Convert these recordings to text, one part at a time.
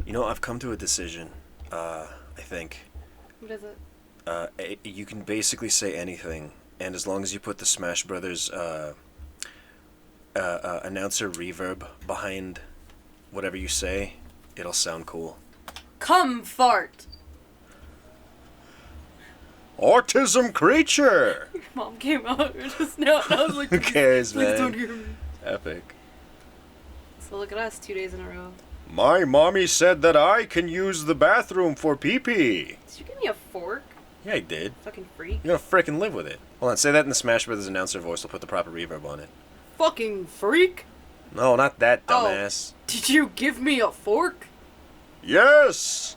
You know, I've come to a decision. I think. What is it? You can basically say anything, and as long as you put the Smash Brothers announcer reverb behind whatever you say, it'll sound cool. Come fart. Autism creature. Your mom came out just now, and I was like, Who cares, please man? don't hear me. Epic. So look at us, 2 days in a row. My mommy said that I can use the bathroom for pee-pee. Did you give me a fork? Yeah, I did. Fucking freak. You're gonna frickin' live with it. Hold on, say that in the Smash Brothers announcer voice. We'll put the proper reverb on it. Fucking freak? No, not that, Oh. dumbass. Did you give me a fork? Yes!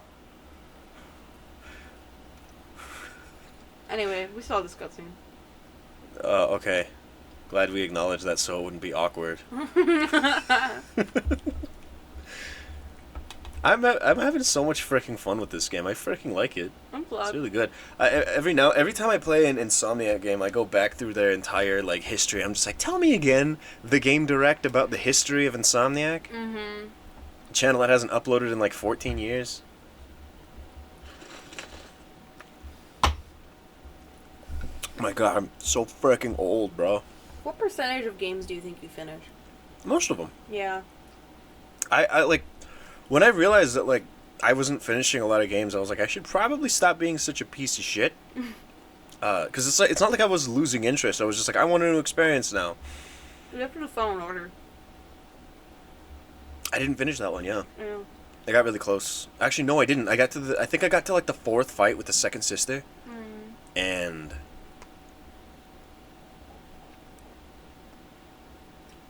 Anyway, we saw this cutscene. Okay. Glad we acknowledged that so it wouldn't be awkward. I'm having so much freaking fun with this game. I freaking like it. I'm glad. It's really good. Every time I play an Insomniac game, I go back through their entire like history. I'm just like, tell me again the game direct about the history of Insomniac. Mm-hmm. A channel that hasn't uploaded in like 14 years. My God, I'm so freaking old, bro. What percentage of games do you think you finish? Most of them. Yeah. I like when I realized that like I wasn't finishing a lot of games. I was like, I should probably stop being such a piece of shit. Because it's not like I was losing interest. I was just like, I want a new experience now. You have to do Fallen Order. I didn't finish that one. Yeah, Yeah. I got really close. Actually, no, I didn't. I think I got to like the 4th fight with the second sister, and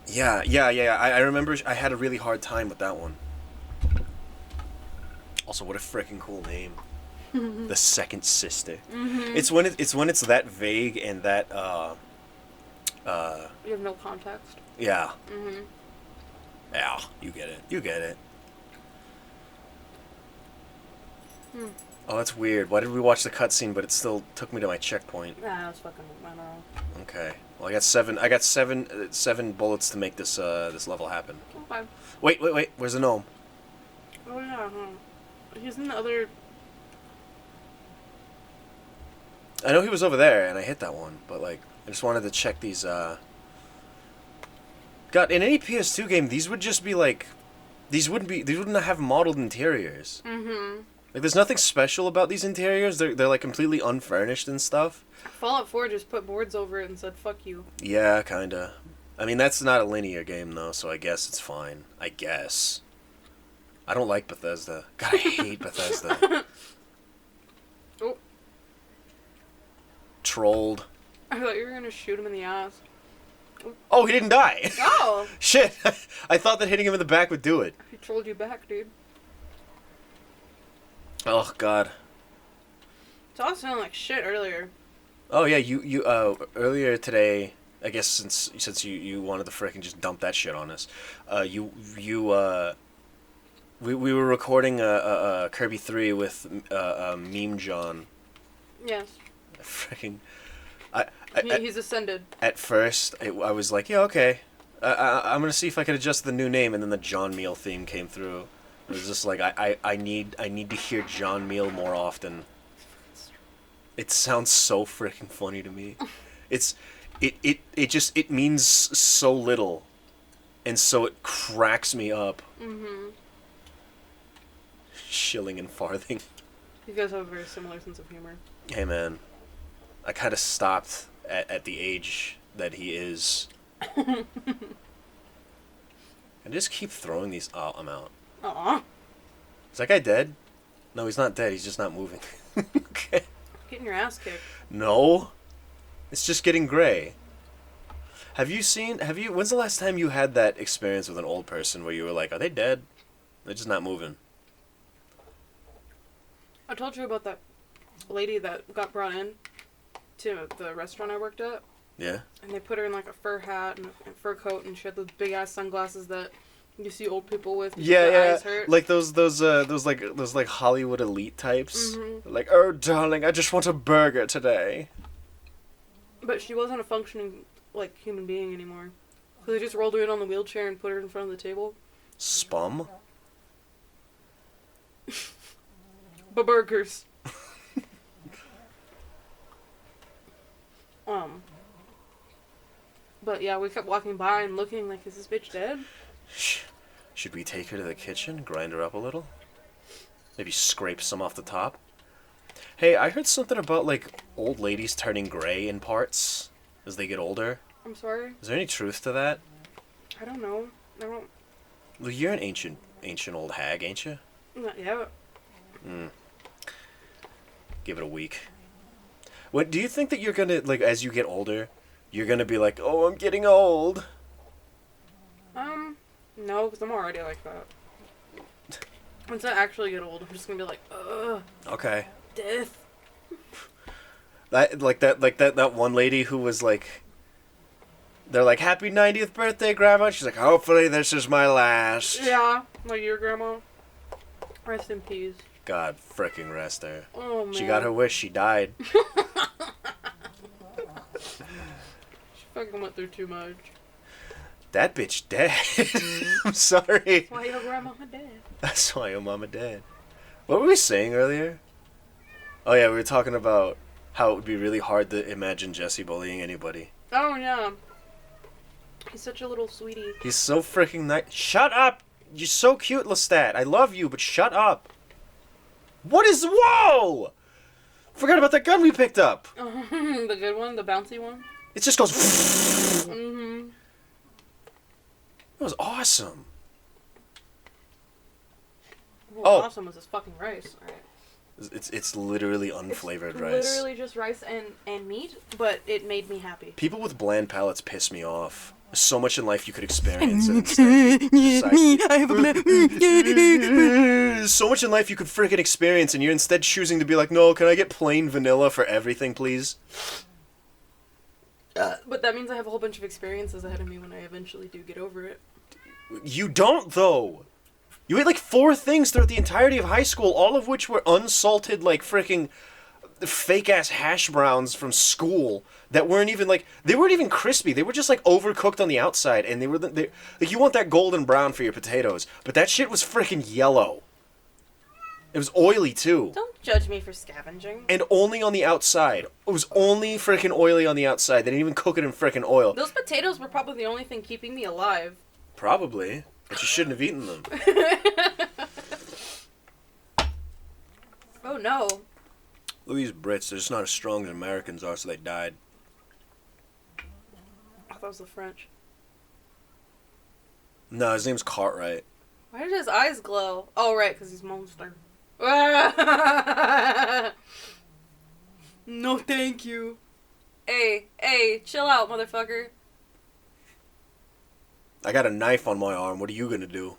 yeah. I remember I had a really hard time with that one. Also, what a freaking cool name. The second sister. Mm-hmm. It's when it's that vague and that You have no context. yeah. Mm-hmm. Yeah, you get it. Oh, that's weird. Why did we watch the cutscene, but it still took me to my checkpoint? Nah, that's fucking, I don't know. Okay. Well, I got seven bullets to make this this level happen. Okay. Wait. Where's the gnome? Oh yeah, He's in the other... I know he was over there, and I hit that one, but like, I just wanted to check these. God, in any PS2 game, these would just be like, these wouldn't have modeled interiors. Mm-hmm. Like, there's nothing special about these interiors. They're like completely unfurnished and stuff. Fallout 4 just put boards over it and said, fuck you. Yeah, kinda. I mean, that's not a linear game though, so I guess it's fine. I guess. I don't like Bethesda. God, I hate Bethesda. Oh. Trolled. I thought you were gonna shoot him in the ass. Oh, he didn't die. Oh! Shit. I thought that hitting him in the back would do it. He trolled you back, dude. Oh, God. It all sounded like shit earlier. Oh, yeah, you earlier today, I guess since you wanted to frickin' just dump that shit on us, we were recording Kirby 3 with Meme John. Yes. Frickin'... He's ascended. At first, I was like, yeah, okay. I'm gonna see if I can adjust the new name, and then the John Meal theme came through. It was just like, I need to hear John Meal more often. It sounds so freaking funny to me. It means so little, and so it cracks me up. Mm-hmm. Shilling and farthing. You guys have a very similar sense of humor. Hey man, I kind of stopped at the age that he is. And just keep throwing these. Oh, I'm out. Aw. Is that guy dead? No, he's not dead. He's just not moving. Okay. Getting your ass kicked. No. It's just getting gray. When's the last time you had that experience with an old person where you were like, are they dead? They're just not moving. I told you about that lady that got brought in to the restaurant I worked at. Yeah? And they put her in like a fur hat and a fur coat, and she had those big ass sunglasses that you see old people with. Their eyes hurt. Like those Hollywood elite types. Mm-hmm. Like, oh darling, I just want a burger today. But she wasn't a functioning like human being anymore. So they just rolled her in on the wheelchair and put her in front of the table. Spum? Burgers. But yeah, we kept walking by and looking like, is this bitch dead? Should we take her to the kitchen, grind her up a little? Maybe scrape some off the top? Hey, I heard something about, like, old ladies turning gray in parts as they get older. I'm sorry? Is there any truth to that? I don't know. I don't... Well, you're an ancient old hag, ain't you? Not yet. Give it a week. What, do you think that you're gonna, like, as you get older, you're gonna be like, oh, I'm getting old? No, because I'm already like that. Once I actually get old, I'm just gonna be like, ugh. Okay. Death. That one lady who was like, they're like, happy 90th birthday, Grandma. She's like, hopefully this is my last. Yeah, like your grandma. Rest in peace. God fricking rest her. Oh, man. She got her wish. She died. She fucking went through too much. That bitch dead. I'm sorry. That's why your grandma dead. That's why your mama dead. What were we saying earlier? Oh yeah, we were talking about how it would be really hard to imagine Jesse bullying anybody. Oh, yeah. He's such a little sweetie. He's so freaking nice. Shut up! You're so cute, Lestat. I love you, but shut up. What is... Whoa! Forgot about that gun we picked up. The good one? The bouncy one? It just goes... Mm-hmm. That was awesome. Well, awesome was this fucking rice. All right. It's literally unflavored rice. It's literally just rice and meat, but it made me happy. People with bland palates piss me off. There's so much in life you could experience and instead I have a bland... There's so much in life you could freaking experience and you're instead choosing to be like, no, can I get plain vanilla for everything, please? But that means I have a whole bunch of experiences ahead of me when I eventually do get over it. You don't, though. You ate like 4 things throughout the entirety of high school, all of which were unsalted, like, freaking fake-ass hash browns from school that weren't even, like, they weren't even crispy. They were just, like, overcooked on the outside, and like, you want that golden brown for your potatoes, but that shit was freaking yellow. It was oily, too. Don't judge me for scavenging. And only on the outside. It was only freaking oily on the outside. They didn't even cook it in freaking oil. Those potatoes were probably the only thing keeping me alive. Probably. But you shouldn't have eaten them. Oh, no. Look at these Brits. They're just not as strong as Americans are, so they died. I thought it was the French. No, his name's Cartwright. Why did his eyes glow? Oh, right, because he's monster. No, thank you. Hey, chill out, motherfucker. I got a knife on my arm. What are you gonna do?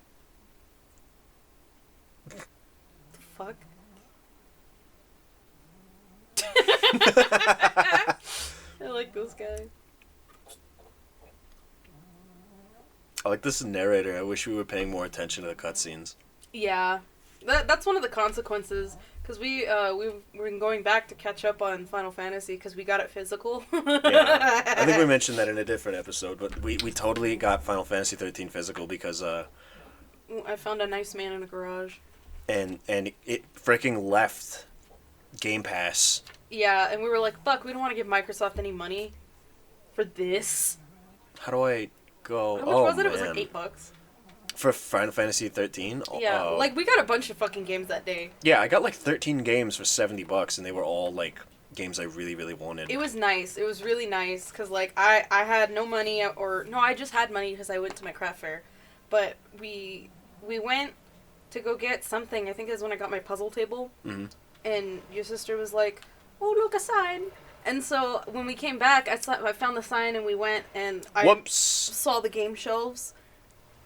The fuck? I like this guy. I like this narrator. I wish we were paying more attention to the cutscenes. Yeah. That's one of the consequences, because we've been going back to catch up on Final Fantasy because we got it physical. Yeah, I think we mentioned that in a different episode, but we totally got Final Fantasy 13 physical because I found a nice man in a garage. And it freaking left Game Pass. Yeah, and we were like, fuck, we don't want to give Microsoft any money for this. How do I go? How much was it? Man. It was like $8. For Final Fantasy 13? Yeah, like, we got a bunch of fucking games that day. Yeah, I got like 13 games for $70, and they were all, like, games I really, really wanted. It was nice. It was really nice, because, like, I had no money, I just had money because I went to my craft fair. But we went to go get something. I think it was when I got my puzzle table. Mm-hmm. And your sister was like, oh, look, a sign. And so when we came back, I found the sign, and we went, and I saw the game shelves.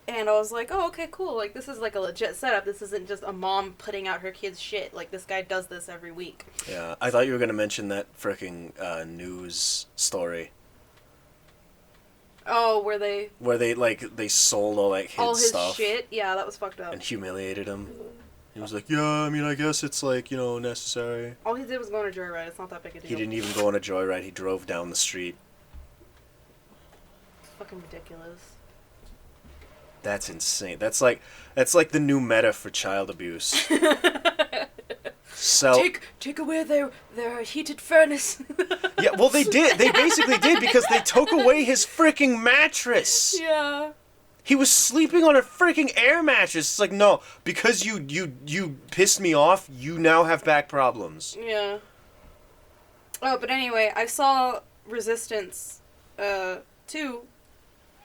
And I was like, oh, okay, cool. Like, this is like a legit setup. This isn't just a mom putting out her kid's shit. Like, this guy does this every week. Yeah, I thought you were going to mention that frickin' news story. Oh, where they, they sold all, like, his stuff. All his shit? Yeah, that was fucked up. And humiliated him. He was like, yeah, I mean, I guess it's, like, you know, necessary. All he did was go on a joyride. It's not that big a deal. He didn't even go on a joyride. He drove down the street. It's fucking ridiculous. That's insane. That's like the new meta for child abuse. sell. Take away their heated furnace. Yeah, well, they did. They basically did because they took away his freaking mattress. Yeah. He was sleeping on a freaking air mattress. It's like, no, because you pissed me off, you now have back problems. Yeah. Oh, but anyway, I saw Resistance 2,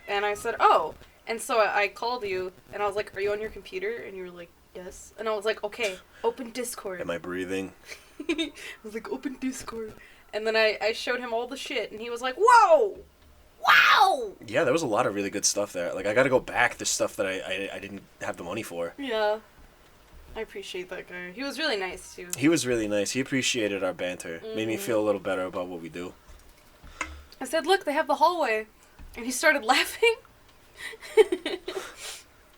and I said, oh. And so I called you, and I was like, are you on your computer? And you were like, yes. And I was like, okay, open Discord. Am I breathing? I was like, open Discord. And then I showed him all the shit, and he was like, whoa! Wow! Yeah, there was a lot of really good stuff there. Like, I gotta go back to stuff that I didn't have the money for. Yeah. I appreciate that guy. He was really nice, too. He was really nice. He appreciated our banter. Mm-hmm. Made me feel a little better about what we do. I said, look, they have the hallway. And he started laughing.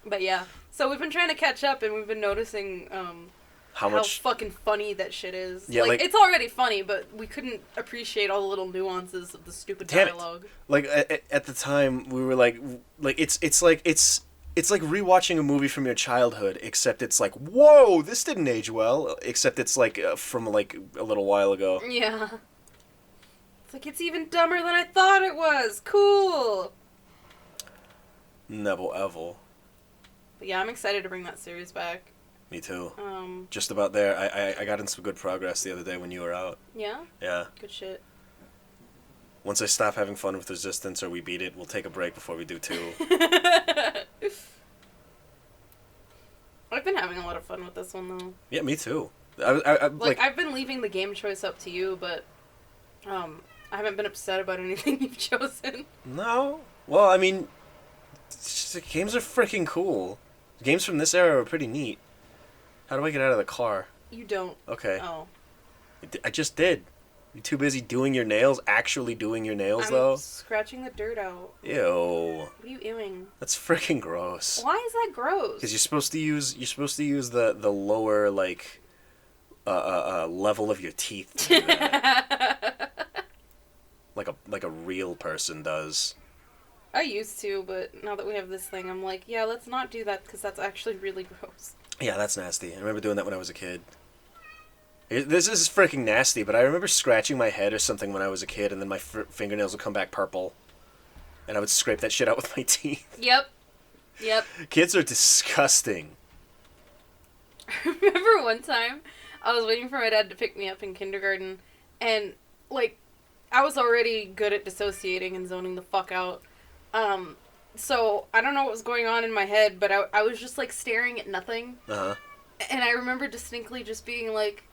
But yeah. So we've been trying to catch up, and we've been noticing how fucking funny that shit is. Yeah, like it's already funny, but we couldn't appreciate all the little nuances of the stupid dialogue. Like at the time, we were like it's like rewatching a movie from your childhood, except it's like, whoa, this didn't age well. Except it's like from like a little while ago. Yeah. It's like, it's even dumber than I thought it was. Cool. Neville Evil. But yeah, I'm excited to bring that series back. Me too. Just about there. I got in some good progress the other day when you were out. Yeah? Yeah. Good shit. Once I stop having fun with Resistance or we beat it, we'll take a break before we do 2. I've been having a lot of fun with this one, though. Yeah, me too. I've been leaving the game choice up to you, but I haven't been upset about anything you've chosen. No. Well, I mean, games are freaking cool. Games from this era are pretty neat. How do I get out of the car? You don't. Okay. Oh. I just did. You too busy doing your nails? Actually doing your nails, though? I'm scratching the dirt out. Ew. What are you ewing? That's freaking gross. Why is that gross? Because you're supposed to use the lower like level of your teeth to do that. like a real person does. I used to, but now that we have this thing, I'm like, yeah, let's not do that because that's actually really gross. Yeah, that's nasty. I remember doing that when I was a kid. This is freaking nasty, but I remember scratching my head or something when I was a kid, and then my fingernails would come back purple. And I would scrape that shit out with my teeth. Yep. Kids are disgusting. I remember one time, I was waiting for my dad to pick me up in kindergarten, and, like, I was already good at dissociating and zoning the fuck out. So, I don't know what was going on in my head, but I was just, like, staring at nothing. Uh-huh. And I remember distinctly just being, like,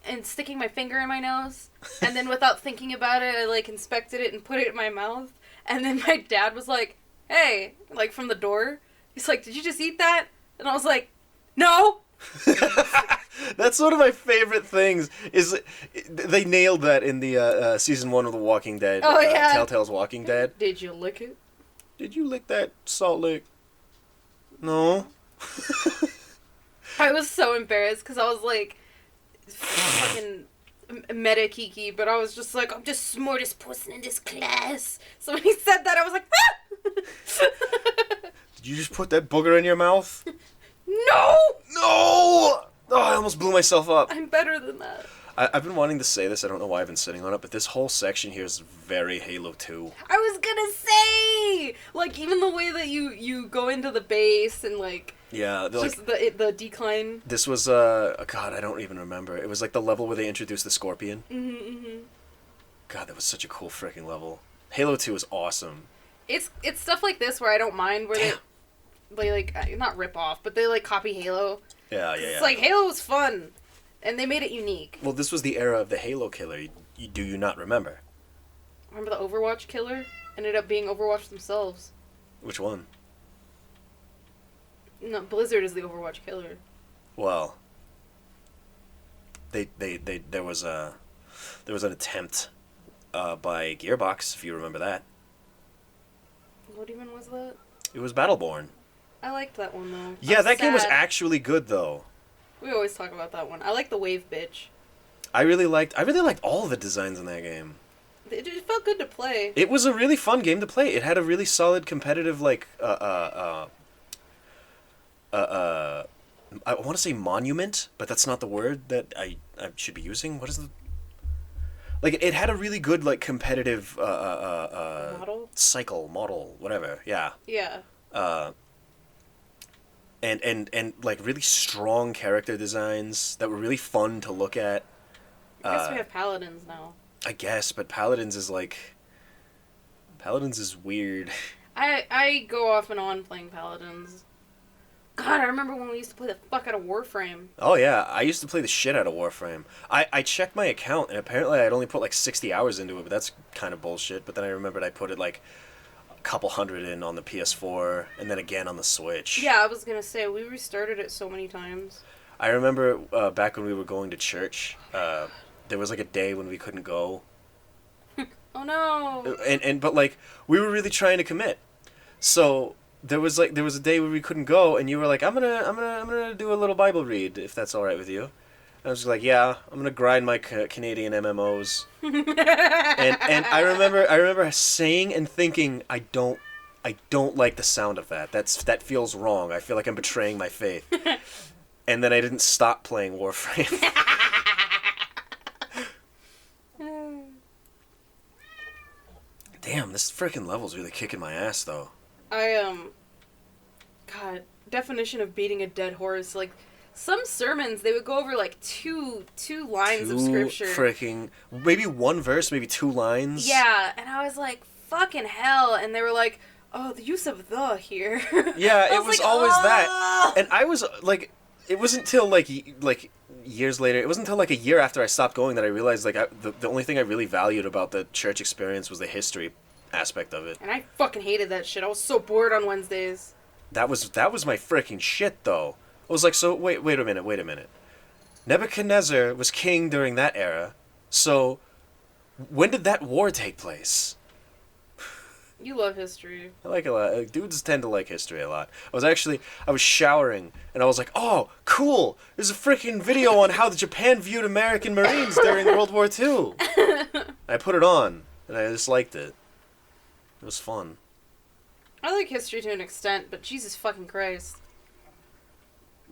and sticking my finger in my nose. And then without thinking about it, I, like, inspected it and put it in my mouth. And then my dad was like, hey, like, from the door. He's like, did you just eat that? And I was like, no! That's one of my favorite things. Is they nailed that in the season 1 of The Walking Dead. Oh, yeah. Telltale's Walking Dead. Did you lick it? Did you lick that salt lick? No. I was so embarrassed because I was like, fucking meta kiki, but I was just like, I'm just smartest person in this class. So when he said that, I was like, ah! Did you just put that booger in your mouth? No! No! Oh, I almost blew myself up. I'm better than that. I've been wanting to say this. I don't know why I've been sitting on it, but this whole section here is very Halo 2. I was gonna say! Like, even the way that you go into the base and, like... Yeah. Just like, the decline. This was, God, I don't even remember. It was, like, the level where they introduced the Scorpion. Mm-hmm. God, that was such a cool freaking level. Halo 2 is awesome. It's stuff like this where I don't mind where they like, not rip off, but they, like, copy Halo. Yeah. It's like, Halo was fun. And they made it unique. Well, this was the era of the Halo killer. Do you not remember? Remember the Overwatch killer? Ended up being Overwatch themselves. Which one? No, Blizzard is the Overwatch killer. Well, there was an attempt by Gearbox, if you remember that. What even was that? It was Battleborn. I liked that one though. Yeah, that game was actually good though. We always talk about that one. I like the wave bitch. I really liked all the designs in that game. It felt good to play. It was a really fun game to play. It had a really solid competitive, like, I want to say monument, but that's not the word that I should be using. What is the... Like, it had a really good, like, competitive Model? cycle, model, whatever, yeah. Yeah. And like, really strong character designs that were really fun to look at. I guess we have paladins now. I guess, but Paladins is, like... Paladins is weird. I go off and on playing paladins. God, I remember when we used to play the fuck out of Warframe. Oh, yeah. I used to play the shit out of Warframe. I checked my account, and apparently I'd only put, like, 60 hours into it, but that's kind of bullshit. But then I remembered I put it, like, a couple hundred in on the PS4, and then again on the Switch. Yeah, I was gonna say, we restarted it so many times. I remember back when we were going to church, there was, like, a day when we couldn't go. Oh, no. But, like, we were really trying to commit. So... There was a day where we couldn't go, and you were like, I'm gonna do a little Bible read, if that's all right with you. And I was like, yeah, I'm gonna grind my Canadian MMOs. and I remember saying and thinking, I don't like the sound of that. That feels wrong. I feel like I'm betraying my faith. And then I didn't stop playing Warframe. Damn, this freaking level's really kicking my ass, though. God, definition of beating a dead horse. Like, some sermons, they would go over, like, two lines of scripture. Freaking, maybe one verse, maybe 2 lines. Yeah, and I was like, fucking hell. And they were like, oh, the use of the here. Yeah, it was like, always that. And I was, like, it wasn't until, like years later, it wasn't until, like, a year after I stopped going that I realized, like, the only thing I really valued about the church experience was the history aspect of it. And I fucking hated that shit. I was so bored on Wednesdays. That was my freaking shit, though. I was like, so wait a minute. Nebuchadnezzar was king during that era. So when did that war take place? You love history. I like it a lot. Dudes tend to like history a lot. I was showering and I was like, oh, cool. There's a freaking video on how Japan viewed American Marines during World War II. I put it on and I just liked it. It was fun. I like history to an extent, but Jesus fucking Christ.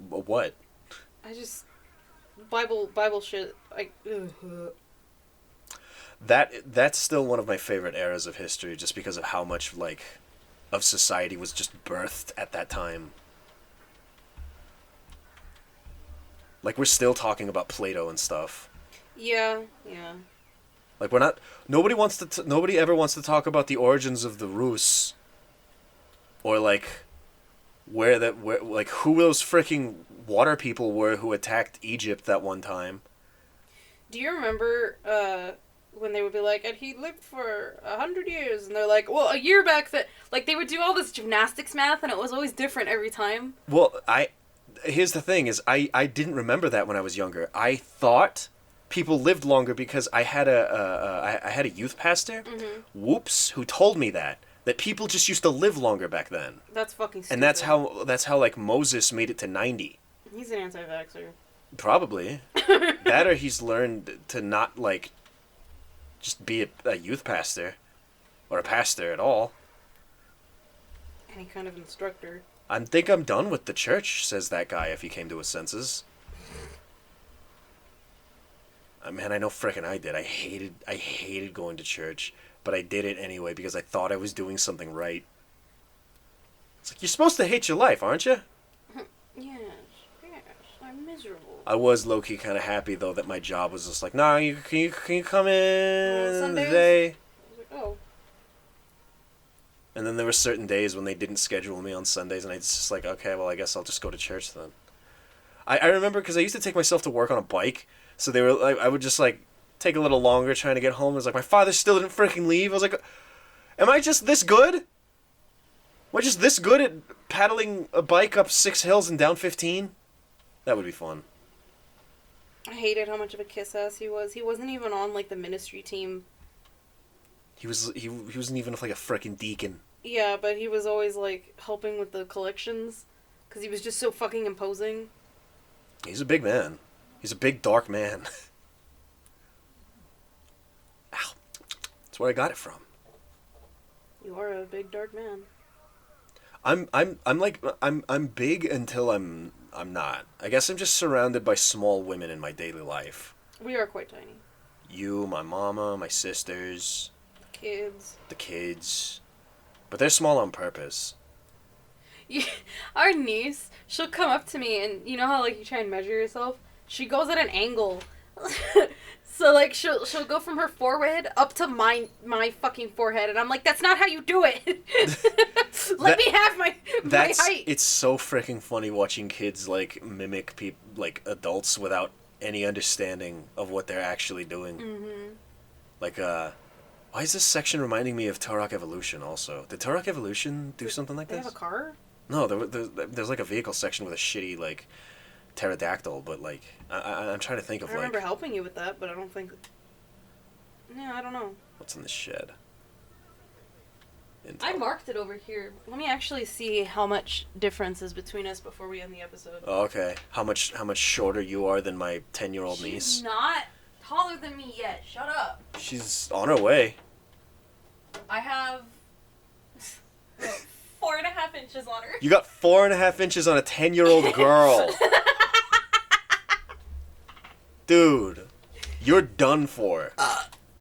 What? I just... Bible shit, That's still one of my favorite eras of history, just because of how much, like, of society was just birthed at that time. Like, we're still talking about Plato and stuff. Yeah. Like, we're not... Nobody ever wants to talk about the origins of the Rus. Or, like, where who those freaking water people were who attacked Egypt that one time. Do you remember, when they would be like, and he lived for 100 years, and they're like, well, a year back that... Like, they would do all this gymnastics math, and it was always different every time. Well, here's the thing, is I didn't remember that when I was younger. I thought people lived longer because I had a youth pastor, Whoops, who told me that people just used to live longer back then. That's fucking stupid. And that's how like Moses made it to 90. He's an anti-vaxxer. Probably. That or he's learned to not like just be a youth pastor or a pastor at all. Any kind of instructor. I think I'm done with the church, says that guy if he came to his senses. Man, I know frickin' I did. I hated going to church, but I did it anyway because I thought I was doing something right. It's like, you're supposed to hate your life, aren't you? Yes, I'm miserable. I was low-key kind of happy, though, that my job was just like, nah, can you come in today? I was like, oh. And then there were certain days when they didn't schedule me on Sundays, and I was just like, okay, well, I guess I'll just go to church then. I remember, because I used to take myself to work on a bike, so they were like, I would just, like, take a little longer trying to get home. It was like, my father still didn't freaking leave. I was like, am I just this good? Am I just this good at paddling a bike up 6 hills and down 15? That would be fun. I hated how much of a kiss ass he was. He wasn't even on, like, the ministry team. He wasn't even like a freaking deacon. Yeah, but he was always, like, helping with the collections. Because he was just so fucking imposing. He's a big man. He's a big, dark man. Ow. That's where I got it from. You are a big, dark man. I'm big until I'm I'm not. I guess I'm just surrounded by small women in my daily life. We are quite tiny. You, my mama, my sisters. The kids. But they're small on purpose. Yeah, our niece, she'll come up to me and you know how like you try and measure yourself? She goes at an angle. So like she'll go from her forehead up to my fucking forehead and I'm like, that's not how you do it. Let me have my height. It's so freaking funny watching kids like mimic like adults without any understanding of what they're actually doing. Mm-hmm. Like why is this section reminding me of Turok Evolution also? Did Turok Evolution do something like this? They have a car? No, there's like a vehicle section with a shitty like pterodactyl, but like I'm trying to think of I remember helping you with that, but I don't think. Yeah, I don't know. What's in the shed? I marked it over here. Let me actually see how much difference is between us before we end the episode. Oh, okay. How much shorter you are than my 10-year-old niece? She's not taller than me yet. Shut up. She's on her way. I have 4.5 inches on her. You got 4.5 inches on a 10-year-old girl. Dude, you're done for.